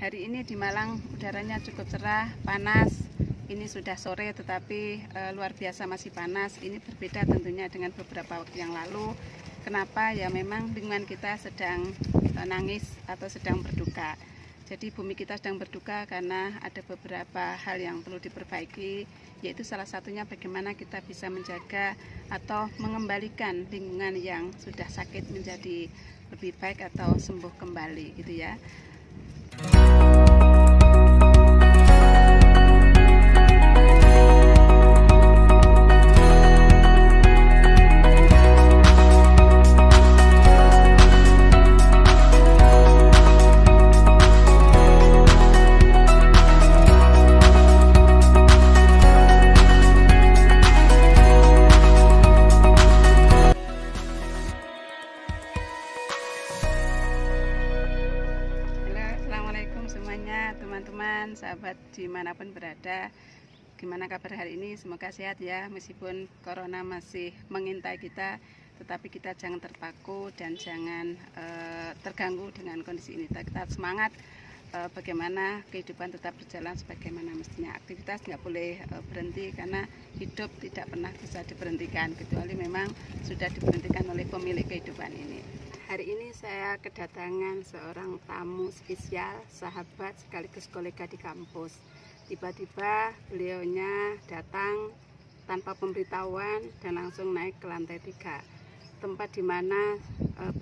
Hari ini di Malang udaranya cukup cerah, panas. Ini sudah sore tetapi luar biasa masih panas. Ini berbeda tentunya dengan beberapa waktu yang lalu. Kenapa? Ya memang lingkungan kita sedang nangis atau sedang berduka. Jadi bumi kita sedang berduka karena ada beberapa hal yang perlu diperbaiki, yaitu salah satunya bagaimana kita bisa menjaga atau mengembalikan lingkungan yang sudah sakit menjadi lebih baik atau sembuh kembali gitu ya. Semuanya, teman-teman, sahabat dimanapun berada, gimana kabar hari ini? Semoga sehat ya, meskipun corona masih mengintai kita, tetapi kita jangan terpaku dan jangan terganggu dengan kondisi ini. Kita semangat bagaimana kehidupan tetap berjalan sebagaimana mestinya. Aktivitas nggak boleh berhenti karena hidup tidak pernah bisa diberhentikan, kecuali memang sudah diberhentikan oleh pemilik kehidupan ini. Hari ini saya kedatangan seorang tamu spesial, sahabat sekaligus kolega di kampus. Tiba-tiba beliaunya datang tanpa pemberitahuan dan langsung naik ke lantai 3. Tempat di mana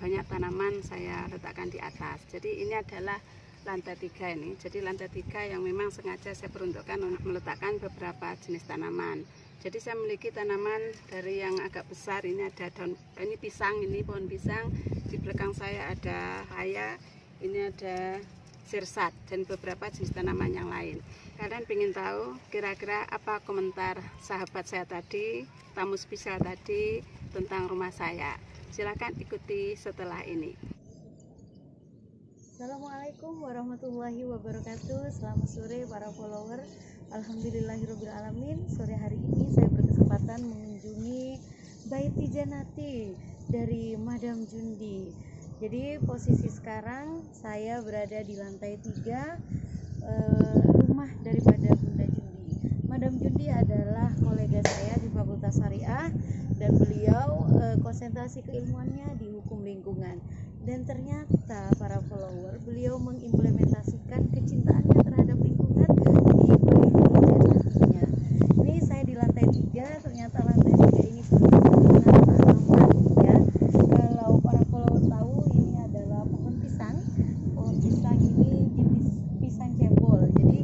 banyak tanaman saya letakkan di atas. Jadi ini adalah lantai 3 ini. Jadi lantai 3 yang memang sengaja saya peruntukkan untuk meletakkan beberapa jenis tanaman. Jadi saya memiliki tanaman dari yang agak besar, ini ada daun, ini pisang, ini pohon pisang. Di belakang saya ada haya, ini ada sirsat dan beberapa jenis tanaman yang lain. Kalian ingin tahu kira-kira apa komentar sahabat saya tadi, tamu spesial tadi tentang rumah saya? Silakan ikuti setelah ini. Assalamualaikum warahmatullahi wabarakatuh. Selamat sore para follower. Alhamdulillahirobbilalamin. Sore hari ini saya berkesempatan mengunjungi Baiti Janati dari Madam Jundi. Jadi posisi sekarang saya berada di lantai 3 rumah daripada Bunda Jundi. Madam Jundi adalah kolega saya di Fakultas Syariah dan beliau konsentrasi keilmuannya di hukum lingkungan. Dan ternyata para follower, beliau mengimplementasikan kecintaannya terhadap lingkungan di Baiti Janatinya. Ini saya di lantai 3, ternyata lantai 3 ini penuh dengan tanaman ya. Kalau para follower tahu, ini adalah pohon pisang. Pohon pisang ini jenis pisang cebol. Jadi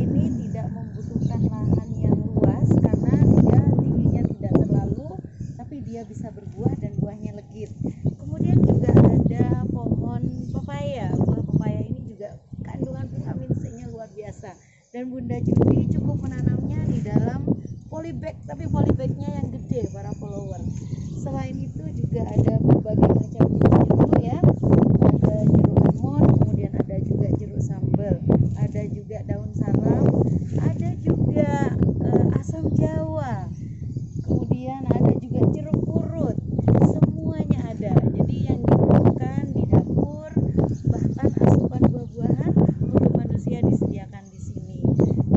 ini tidak membutuhkan lahan yang luas karena dia tingginya tidak terlalu, tapi dia bisa berbuah dan buahnya legit. Kemudian juga ada pohon pepaya. Buah pepaya ini juga kandungan vitamin C-nya luar biasa. Dan Bunda Jundi cukup menanamnya di dalam polybag, tapi polybagnya yang gede para follower. Selain itu juga ada berbagai macam jeruk ya. Ada jeruk lemon, kemudian ada juga jeruk sambal, ada juga daun salam, ada juga asam jawa, kemudian ada juga jeruk purut. Semuanya ada. Jadi yang dibutuhkan di dapur, bahkan asupan buah-buahan untuk manusia disediakan di sini.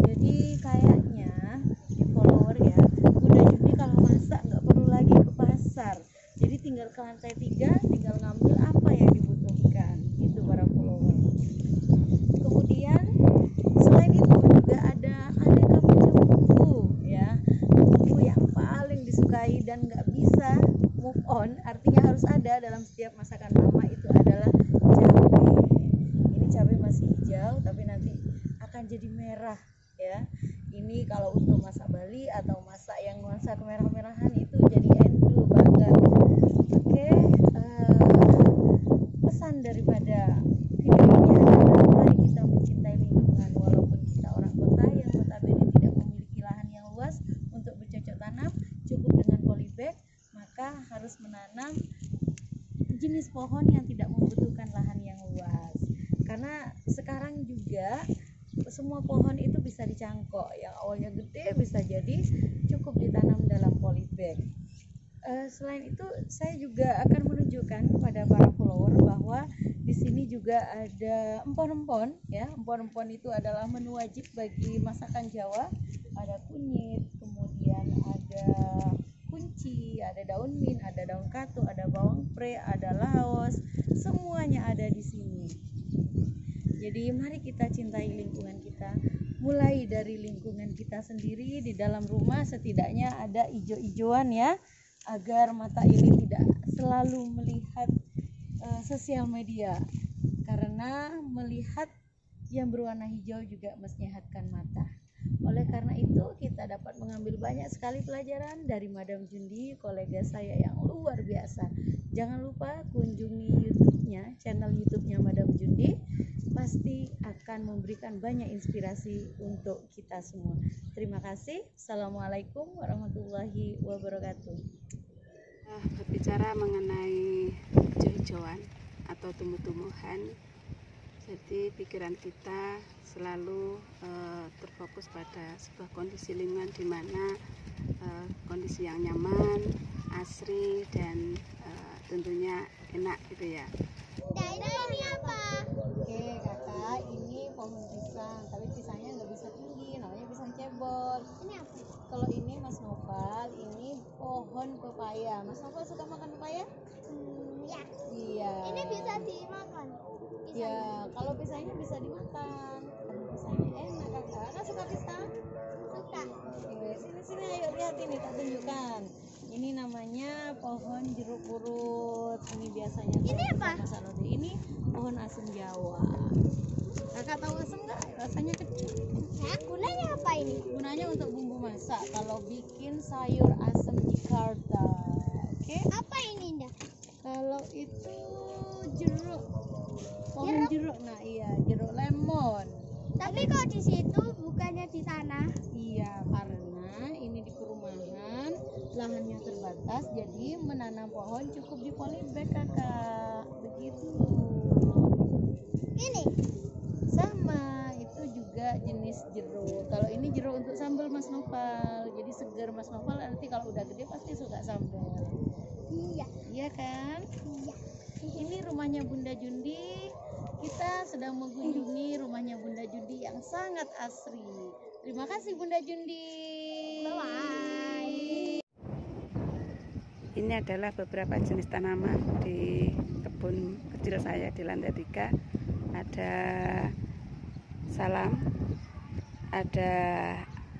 Jadi kayaknya di follower ya, Bunda Jundi kalau masak nggak perlu lagi ke pasar. Jadi tinggal ke lantai 3, tinggal ngambil apa yang dibutuhkan. Itu para follower. Kemudian selain itu juga ada aneka macam bumbu ya. Bumbu yang paling disukai dan nggak bisa move on, artinya harus ada dalam setiap masakan mama, itu adalah cabai. Ini cabai masih hijau tapi nanti akan jadi merah ya. Ini kalau untuk masak Bali atau masak yang nuansa kemerah-merahan itu jadi endu banget. Oke, pesan daripada video ini adalah mari kita mencintai lingkungan. Walaupun kita orang kota yang notabene tidak memiliki lahan yang luas untuk bercocok tanam, cukup dengan polybag, maka harus menanam jenis pohon yang tidak membutuhkan lahan yang luas. Karena sekarang juga semua pohon itu bisa dicangkok, yang awalnya gede bisa jadi cukup ditanam dalam polybag. Selain itu saya juga akan menunjukkan kepada para follower bahwa di di sini juga ada empon-empon ya. Empon-empon itu adalah menu wajib bagi masakan Jawa. Ada kunyit, kemudian ada kunci, ada daun mint, ada daun katu, ada bawang pre, ada laos. Semuanya ada di sini. Jadi mari kita cintai lingkungan kita. Mulai dari lingkungan kita sendiri, di dalam rumah setidaknya ada ijo-ijoan ya, agar mata ini tidak selalu melihat sosial media, karena melihat yang berwarna hijau juga menyehatkan mata. Oleh karena itu kita dapat mengambil banyak sekali pelajaran dari Madam Jundi, kolega saya yang luar biasa. Jangan lupa kunjungi YouTube-nya, channel YouTube-nya Madam Jundi, pasti akan memberikan banyak inspirasi untuk kita semua. Terima kasih. Assalamualaikum warahmatullahi wabarakatuh. Berbicara mengenai hijau-hijauan atau tumbuh-tumbuhan, jadi pikiran kita selalu terfokus pada sebuah kondisi lingkungan di mana kondisi yang nyaman, asri, dan tentunya enak gitu ya. Ini apa? Oke kakak, ini pohon pisang, tapi pisangnya nggak bisa tinggi, namanya pisang cebol. Ini apa? Kalau ini Mas Nopal, ini pohon pepaya. Mas Nopal suka makan pepaya? Ya. Iya. Ini bisa dimakan. Ya, kalau pisangnya bisa dimakan. Kalau pisangnya enak kakak. Kakak suka pisang? Suka. Oke, sini ayo lihat ini, tak tunjukkan. Ini namanya pohon jeruk purut. Ini biasanya. Ini apa? Ini pohon asem Jawa. Kakak tahu asem nggak? Rasanya kecil. Nah, gunanya apa ini? Gunanya untuk bumbu masak. Kalau bikin sayur asem Jakarta. Oke? Apa ini, Nda? Kalau itu jeruk. Pohon jeruk. Nah, iya, jeruk lemon. Tapi kok di situ bukannya di tanah? Iya, karena ini di perumahan, lahannya terbatas, jadi menanam pohon cukup di polybag kakak. Begitu. Ini Sama, itu juga jenis jeruk. Kalau ini jeruk untuk sambal Mas Nopal, jadi segar Mas Nopal. Nanti kalau udah gede pasti suka sambal. iya. Iya kan? Iya. Ini rumahnya Bunda Jundi. Kita sedang mengunjungi rumahnya Bunda Jundi yang sangat asri. Terima kasih Bunda Jundi. Bye. Ini adalah beberapa jenis tanaman di kebun kecil saya di lantai 3. Ada salam, ada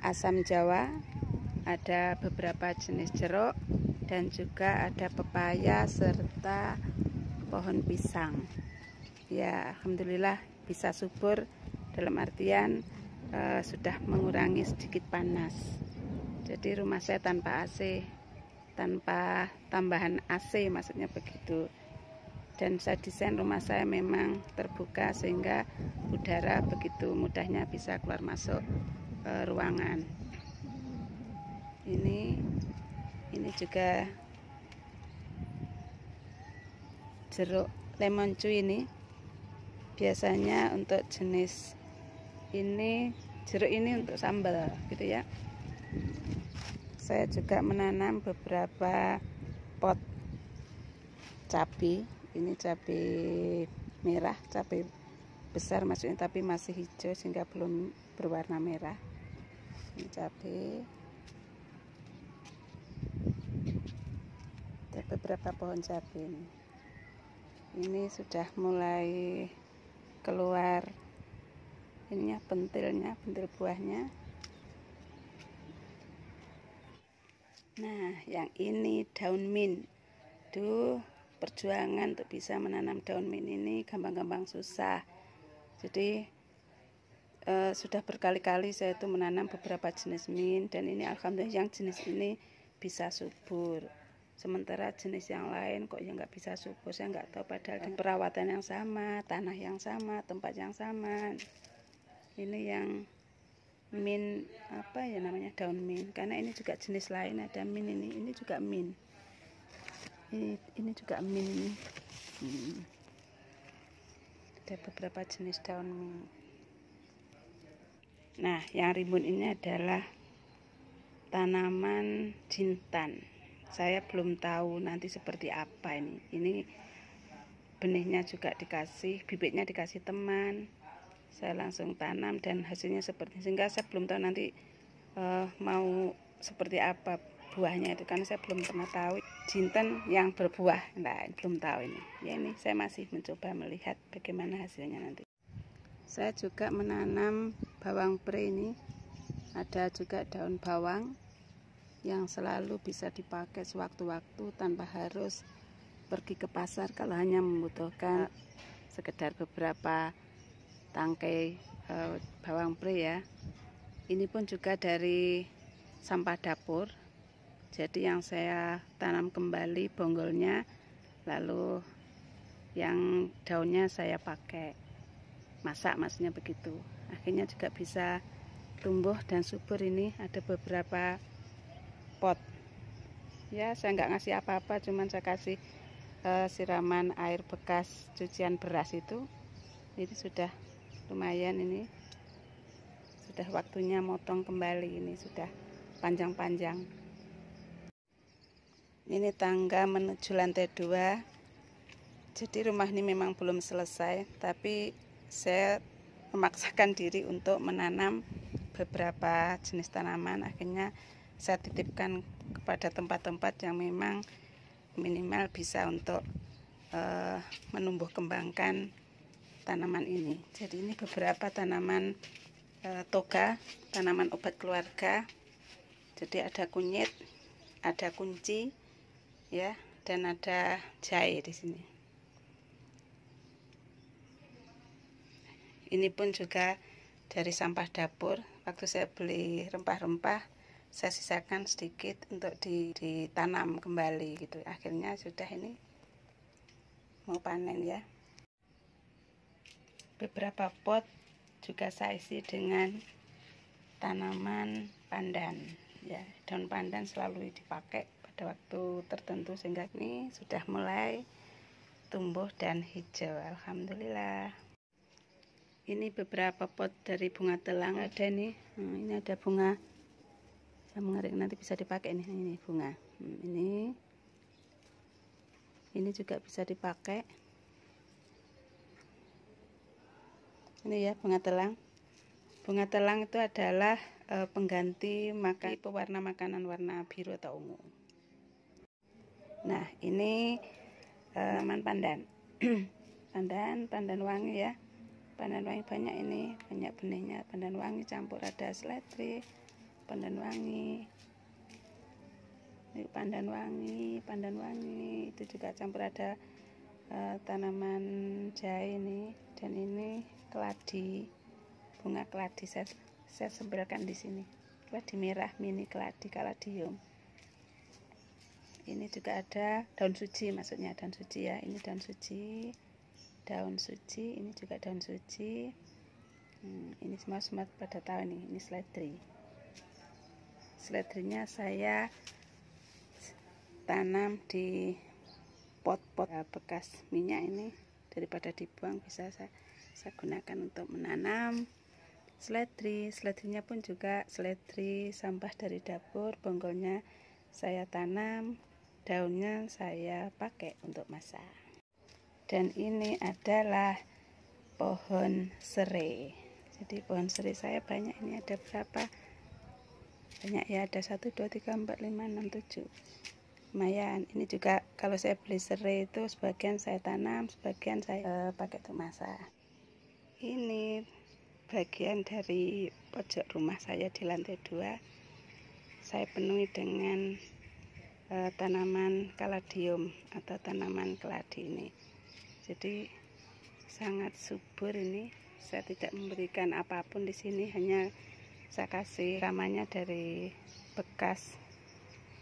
asam Jawa, ada beberapa jenis jeruk, dan juga ada pepaya serta pohon pisang. Ya, alhamdulillah bisa subur, dalam artian sudah mengurangi sedikit panas. Jadi rumah saya tanpa AC, tanpa tambahan AC, maksudnya begitu. Dan saya desain rumah saya memang terbuka sehingga udara begitu mudahnya bisa keluar masuk ruangan. Ini juga jeruk lemon cuy. Ini biasanya untuk jenis ini, jeruk ini untuk sambal gitu ya. Saya juga menanam beberapa pot cabai. Ini cabai merah, cabai besar maksudnya, tapi masih hijau sehingga belum berwarna merah. Ini cabai. Ada beberapa pohon cabai ini. Ini sudah mulai keluar ininya, pentilnya, pentil buahnya. Nah, yang ini daun mint. Duh, perjuangan untuk bisa menanam daun mint ini gampang-gampang susah. Jadi sudah berkali-kali saya itu menanam beberapa jenis mint, dan ini alhamdulillah yang jenis ini bisa subur. Sementara jenis yang lain kok ya nggak bisa subur, saya nggak tahu, padahal dengan perawatan yang sama, tanah yang sama, tempat yang sama. Ini yang mint, apa ya namanya, daun mint, karena ini juga jenis lain, ada mint ini juga mint. Ini juga mint ini. Ada beberapa jenis daun mint. Nah, yang rimbun ini adalah tanaman jintan. Saya belum tahu nanti seperti apa ini. Ini benihnya juga dikasih, bibitnya dikasih teman, saya langsung tanam dan hasilnya seperti, sehingga saya belum tahu nanti mau seperti apa buahnya itu, karena saya belum pernah tahu jinten yang berbuah. Nah, belum tahu ini ya, ini saya masih mencoba melihat bagaimana hasilnya nanti. Saya juga menanam bawang pre ini, ada juga daun bawang yang selalu bisa dipakai sewaktu-waktu tanpa harus pergi ke pasar kalau hanya membutuhkan sekedar beberapa tangkai bawang pre ya. Ini pun juga dari sampah dapur, jadi yang saya tanam kembali bonggolnya, lalu yang daunnya saya pakai masak, maksudnya begitu. Akhirnya juga bisa tumbuh dan subur. Ini ada beberapa pot ya, saya nggak ngasih apa-apa, cuman saya kasih siraman air bekas cucian beras itu. Ini sudah lumayan, ini sudah waktunya motong kembali, ini sudah panjang-panjang. Ini tangga menuju lantai 2. Jadi rumah ini memang belum selesai, tapi saya memaksakan diri untuk menanam beberapa jenis tanaman. Akhirnya saya titipkan kepada tempat-tempat yang memang minimal bisa untuk menumbuh kembangkan tanaman ini. Jadi ini beberapa tanaman toga, tanaman obat keluarga. Jadi ada kunyit, ada kunci ya, dan ada jahe di sini. Ini pun juga dari sampah dapur. Waktu saya beli rempah-rempah, saya sisakan sedikit untuk ditanam kembali gitu. Akhirnya sudah, ini mau panen ya. Beberapa pot juga saya isi dengan tanaman pandan ya. Daun pandan selalu dipakai pada waktu tertentu, sehingga ini sudah mulai tumbuh dan hijau, alhamdulillah. Ini beberapa pot dari bunga telang, ada nih. Ini ada bunga, saya mengerik, nanti bisa dipakai nih. Ini bunga, ini juga bisa dipakai. Ini ya bunga telang. Bunga telang itu adalah pengganti pewarna makanan warna biru atau ungu. Nah, ini tanaman pandan. pandan wangi ya. Pandan wangi banyak, ini banyak benihnya. Pandan wangi campur ada seledri, pandan wangi. Ini pandan wangi, itu juga campur ada tanaman jahe ini, dan ini keladi, bunga keladi saya sempilkan di sini. Keladi merah mini keladi, kaladium. Ini juga ada daun suci, maksudnya daun suci ya. Ini daun suci, ini juga daun suci. Ini semua pada tahu nih, ini seledri. Seledrinya saya tanam di pot-pot bekas minyak ini, daripada dibuang bisa saya gunakan untuk menanam seledri. Seledrinya pun juga seledri sampah dari dapur, bonggolnya saya tanam, daunnya saya pakai untuk masak. Dan ini adalah pohon serai. Jadi pohon serai saya banyak, ini ada berapa banyak ya, ada 1, 2, 3, 4, 5, 6, 7, lumayan. Ini juga kalau saya beli serai itu sebagian saya tanam, sebagian saya pakai untuk masak. Ini bagian dari pojok rumah saya di lantai 2, saya penuhi dengan tanaman kaladium atau tanaman keladi ini. Jadi sangat subur ini. Saya tidak memberikan apapun di sini, hanya saya kasih ramanya dari bekas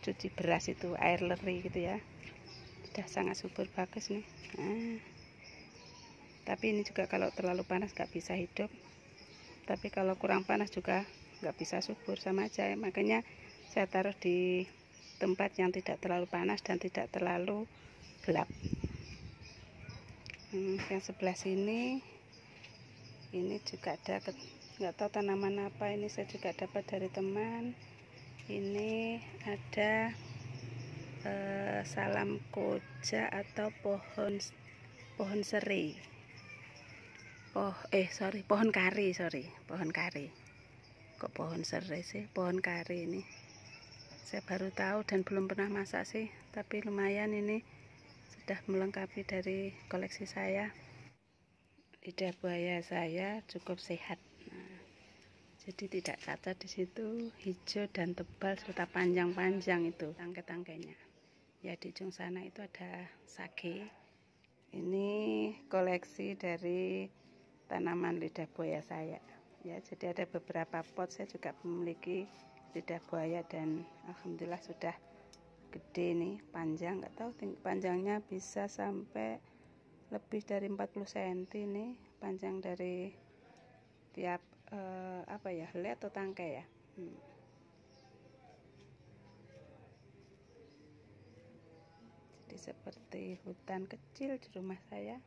cuci beras itu, air leri gitu ya. Sudah sangat subur, bagus nih. Tapi ini juga kalau terlalu panas nggak bisa hidup, tapi kalau kurang panas juga nggak bisa subur, sama aja ya. Makanya saya taruh di tempat yang tidak terlalu panas dan tidak terlalu gelap. Yang sebelah sini ini juga ada, nggak tahu tanaman apa ini, saya juga dapat dari teman. Ini ada salam koja atau pohon pohon seri. Pohon kari, pohon kari. Kok pohon serai sih? Pohon kari ini. Saya baru tahu dan belum pernah masak sih, tapi lumayan ini sudah melengkapi dari koleksi saya. Lidah buaya saya cukup sehat. Nah, jadi tidak cacat di situ, hijau dan tebal serta panjang-panjang itu tangkai-tangkainya. Ya di ujung sana itu ada sage. Ini koleksi dari tanaman lidah buaya saya. Ya, jadi ada beberapa pot saya juga memiliki lidah buaya dan alhamdulillah sudah gede nih, panjang, nggak tahu panjangnya bisa sampai lebih dari 40 cm nih, panjang dari tiap helai atau tangkai ya. Jadi seperti hutan kecil di rumah saya.